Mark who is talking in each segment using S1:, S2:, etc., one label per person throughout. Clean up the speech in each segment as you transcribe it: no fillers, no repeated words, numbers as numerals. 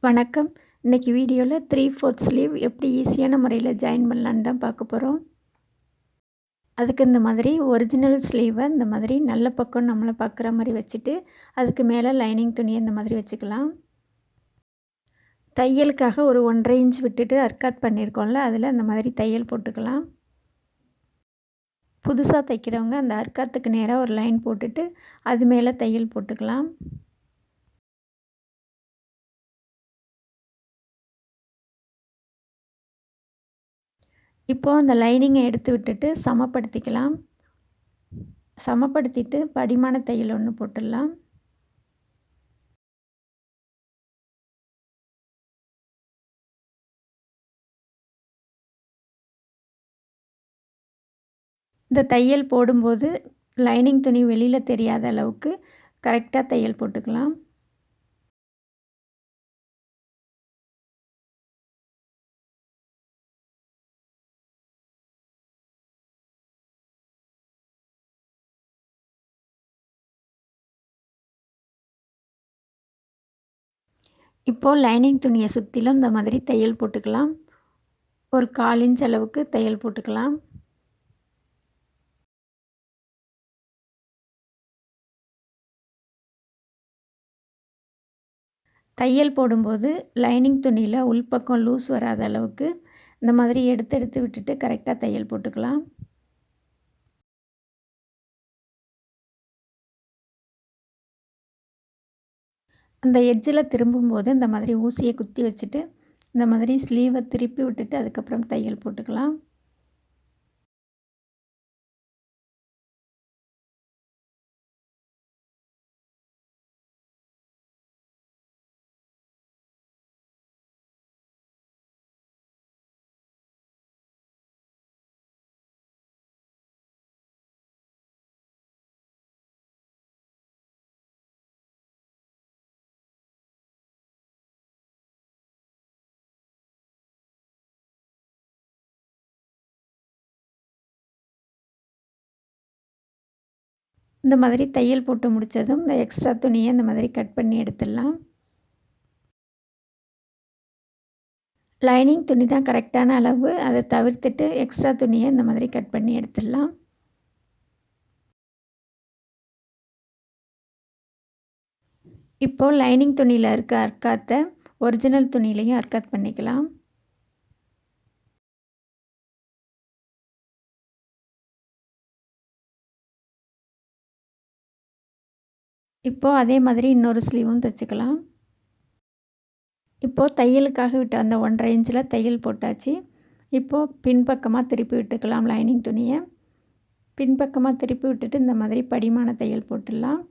S1: வணக்கம். இன்றைக்கி வீடியோவில் 3/4 ஸ்லீவ் எப்படி ஈஸியான முறையில் ஜாயின் பண்ணலான்னு தான் பார்க்க போகிறோம். அதுக்கு இந்த மாதிரி ஒரிஜினல் ஸ்லீவை இந்த மாதிரி நல்ல பக்கம் நம்மளை பார்க்குற மாதிரி வச்சுட்டு அதுக்கு மேலே லைனிங் துணியை இந்த மாதிரி வச்சுக்கலாம். தையலுக்காக ஒரு 1.5 இன்ச் விட்டுட்டு அர்க்காத் பண்ணியிருக்கோம்ல, அதில் இந்த மாதிரி தையல் போட்டுக்கலாம். புதுசாக தைக்கிறவங்க அந்த அர்க்காத்துக்கு நேராக ஒரு லைன் போட்டுட்டு அது மேலே தையல் போட்டுக்கலாம். இப்போது அந்த லைனிங்கை எடுத்து விட்டுட்டு சமப்படுத்திக்கலாம். சமப்படுத்திட்டு படிமான தையல் ஒன்று போட்டுடலாம். இந்த தையல் போடும்போது லைனிங் துணி வெளியில் தெரியாத அளவுக்கு கரெக்டாக தையல் போட்டுக்கலாம். இப்போது லைனிங் துணியை சுற்றிலும் இந்த மாதிரி தையல் போட்டுக்கலாம். ஒரு 1/4 இன்ச் அளவுக்கு தையல் போட்டுக்கலாம். தையல் போடும்போது லைனிங் துணியில் உள்பக்கம் லூஸ் வராத அளவுக்கு இந்த மாதிரி எடுத்து எடுத்து விட்டுட்டு கரெக்டாக தையல் போட்டுக்கலாம். அந்த எட்ஜில் திரும்பும்போது இந்த மாதிரி ஊசியை குத்தி வச்சுட்டு இந்த மாதிரி ஸ்லீவை திருப்பி விட்டுட்டு அதுக்கப்புறம் தையல் போட்டுக்கலாம். இந்த மாதிரி தையல் போட்டு முடித்ததும் இந்த எக்ஸ்ட்ரா துணியை இந்த மாதிரி கட் பண்ணி எடுத்துடலாம். லைனிங் துணி தான் கரெக்டான அளவு, அதை தவிர்த்துட்டு எக்ஸ்ட்ரா துணியை இந்த மாதிரி கட் பண்ணி எடுத்துடலாம். இப்போது லைனிங் துணியில் இருக்க அர்க்காத்தை ஒரிஜினல் துணியிலையும் அர்க்காத் பண்ணிக்கலாம். இப்போது அதே மாதிரி இன்னொரு ஸ்லீவும் தைச்சிக்கலாம். இப்போது தையலுக்காக விட்ட அந்த 1.5 இன்ச்சில் தையல் போட்டாச்சு. இப்போது பின்பக்கமாக திருப்பி விட்டுக்கலாம் லைனிங் துணியை. பின்பக்கமாக திருப்பி விட்டுட்டு இந்த மாதிரி படிமான தையல் போட்டுடலாம்.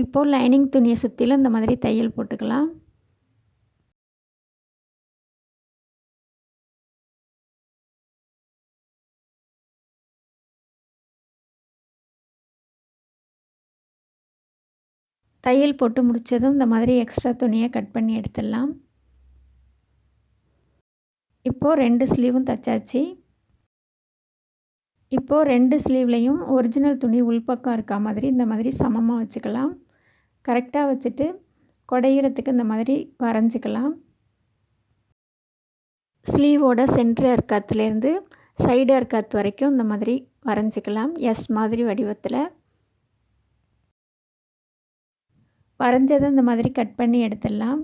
S1: இப்போது லைனிங் துணியை சுற்றிலும் இந்த மாதிரி தையல் போட்டுக்கலாம். தையல் போட்டு முடித்ததும் இந்த மாதிரி எக்ஸ்ட்ரா துணியை கட் பண்ணி எடுத்துடலாம். இப்போது 2 ஸ்லீவும் தைச்சாச்சு. இப்போது 2 ஸ்லீவ்லேயும் ஒரிஜினல் துணி உள்பக்கம் இருக்கா மாதிரி இந்த மாதிரி சமமாக வச்சுக்கலாம். கரெக்டாக வச்சுட்டு குடையிறதுக்கு இந்த மாதிரி வரைஞ்சிக்கலாம். ஸ்லீவோட சென்டர் அர்க்காத்துலேருந்து சைடு அர்க்காத் வரைக்கும் இந்த மாதிரி வரைஞ்சிக்கலாம். எஸ் மாதிரி வடிவத்தில் வரைஞ்சதை இந்த மாதிரி கட் பண்ணி எடுத்துடலாம்.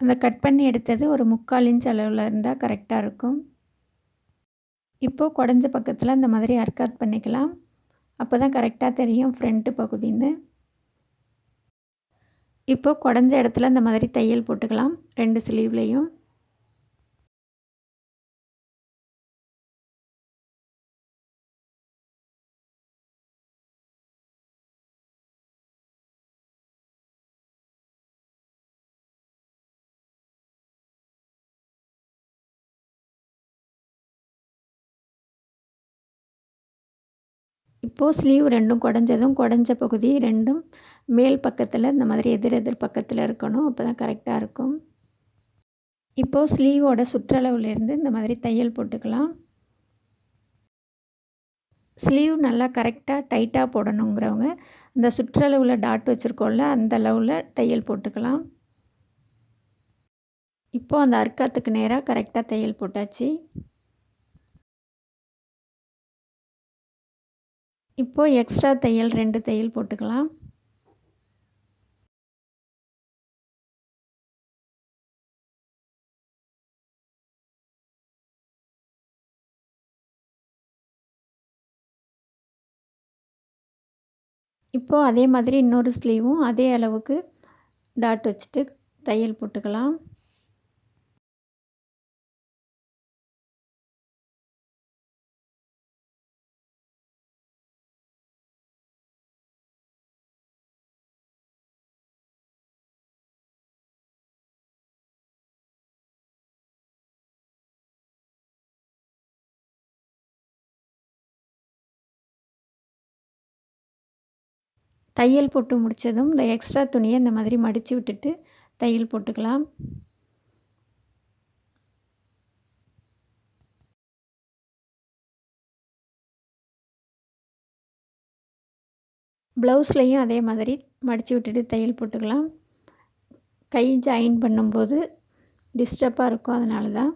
S1: அந்த கட் பண்ணி எடுத்தது ஒரு 3/4 இன்ச் அளவில் இருந்தால் கரெக்டாக இருக்கும். இப்போது குடஞ்ச பக்கத்தில் இந்த மாதிரி அர்க்காத் பண்ணிக்கலாம். அப்போ தான் கரெக்டாக தெரியும் ஃப்ரண்ட்டு பகுதின்னு. இப்போது குடஞ்ச இடத்துல இந்த மாதிரி தையல் போட்டுக்கலாம் 2 ஸ்லீவ்லேயும். இப்போது ஸ்லீவ் 2ம் குடஞ்சதும் குடஞ்ச பகுதி 2ம் மேல் பக்கத்தில் இந்த மாதிரி எதிர் எதிர் பக்கத்தில் இருக்கணும். அப்போ தான் கரெக்டாக இருக்கும். இப்போது ஸ்லீவோட சுற்றளவுலேருந்து இந்த மாதிரி தையல் போட்டுக்கலாம். ஸ்லீவ் நல்லா கரெக்டாக டைட்டாக போடணுங்கிறவங்க இந்த சுற்றளவில் டாட் வச்சுருக்கோம்ல அந்த அளவில் தையல் போட்டுக்கலாம். இப்போது அந்த அர்க்காத்துக்கு நேராக கரெக்டாக தையல் போட்டாச்சு. இப்போது எக்ஸ்ட்ரா தையல் 2 தையல் போட்டுக்கலாம். இப்போது அதே மாதிரி இன்னொரு ஸ்லீவும் அதே அளவுக்கு டாட் வச்சுட்டு தையல் போட்டுக்கலாம். தையல் போட்டு முடித்ததும் இந்த எக்ஸ்ட்ரா துணியை இந்த மாதிரி மடித்து விட்டுட்டு தையல் போட்டுக்கலாம். ப்ளவுஸ்லையும் அதே மாதிரி மடித்து விட்டுட்டு தையல் போட்டுக்கலாம். கை ஜாயின் பண்ணும்போது டிஸ்டர்பாக இருக்கும், அதனால தான்.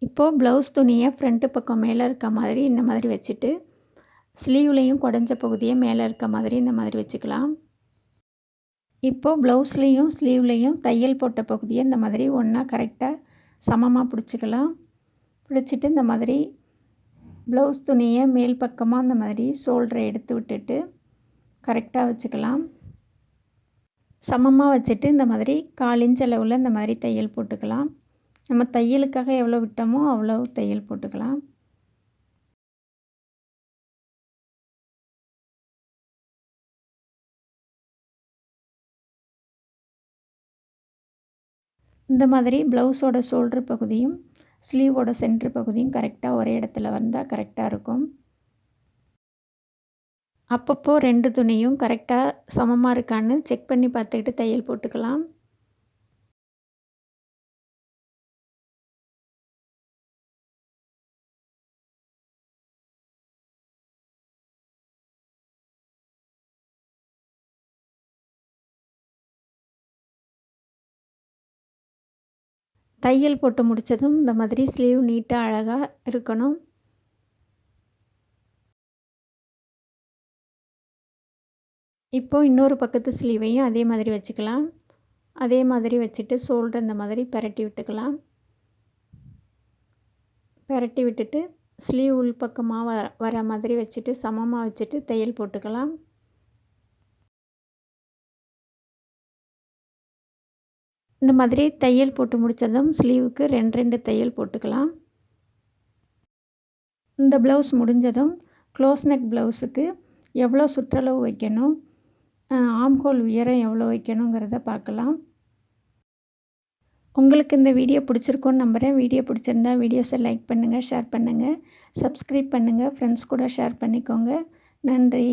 S1: இப்போது ப்ளவுஸ் துணியை ஃப்ரண்ட்டு பக்கம் மேலே இருக்க மாதிரி இந்த மாதிரி வச்சுட்டு ஸ்லீவ்லேயும் குடஞ்ச பகுதியை மேலே இருக்க மாதிரி இந்த மாதிரி வச்சுக்கலாம். இப்போது ப்ளவுஸ்லேயும் ஸ்லீவ்லேயும் தையல் போட்ட பகுதியை இந்த மாதிரி ஒன்றா கரெக்டாக சமமாக பிடிச்சிக்கலாம். பிடிச்சிட்டு இந்த மாதிரி ப்ளவுஸ் துணியை மேல் பக்கமாக இந்த மாதிரி ஷோல்டரை எடுத்து விட்டுட்டு கரெக்டாக வச்சுக்கலாம். சமமாக வச்சுட்டு இந்த மாதிரி 1/4 இன்ச் அளவில் இந்த மாதிரி தையல் போட்டுக்கலாம். நம்ம தையலுக்காக எவ்வளோ விட்டோமோ அவ்வளோ தையல் போட்டுக்கலாம். இந்த மாதிரி ப்ளவுஸோட ஷோல்டர் பகுதியும் ஸ்லீவோட சென்டர் பகுதியும் கரெக்டாக ஒரே இடத்துல வந்தால் கரெக்டாக இருக்கும். அப்பப்போ 2 துணியும் கரெக்டாக சமமாக இருக்கான்னு செக் பண்ணி பார்த்துக்கிட்டு தையல் போட்டுக்கலாம். தையல் போட்டு முடித்ததும் இந்த மாதிரி ஸ்லீவ் நீட்டாக அழகாக இருக்கணும். இப்போது இன்னொரு பக்கத்து ஸ்லீவையும் அதே மாதிரி வச்சுக்கலாம். அதே மாதிரி வச்சுட்டு ஷோல்டர் இந்த மாதிரி பெரட்டி விட்டுக்கலாம். பெரட்டி விட்டுட்டு ஸ்லீவ் உள் பக்கமாக வர மாதிரி வச்சுட்டு சமமாக வச்சுட்டு தையல் போட்டுக்கலாம். இந்த மாதிரி தையல் போட்டு முடித்ததும் ஸ்லீவுக்கு 2 தையல் போட்டுக்கலாம். இந்த ப்ளவுஸ் முடிஞ்சதும் க்ளோஸ் நெக் ப்ளவுஸுக்கு எவ்வளோ சுற்றளவு வைக்கணும், ஆம்ஹோல் உயரம் எவ்வளோ வைக்கணுங்கிறத பார்க்கலாம். உங்களுக்கு இந்த வீடியோ பிடிச்சிருக்குன்னு நம்புகிறேன். வீடியோ பிடிச்சிருந்தா வீடியோஸை லைக் பண்ணுங்கள், ஷேர் பண்ணுங்கள், சப்ஸ்கிரைப் பண்ணுங்கள், ஃப்ரெண்ட்ஸ் கூட ஷேர் பண்ணிக்கோங்க. நன்றி.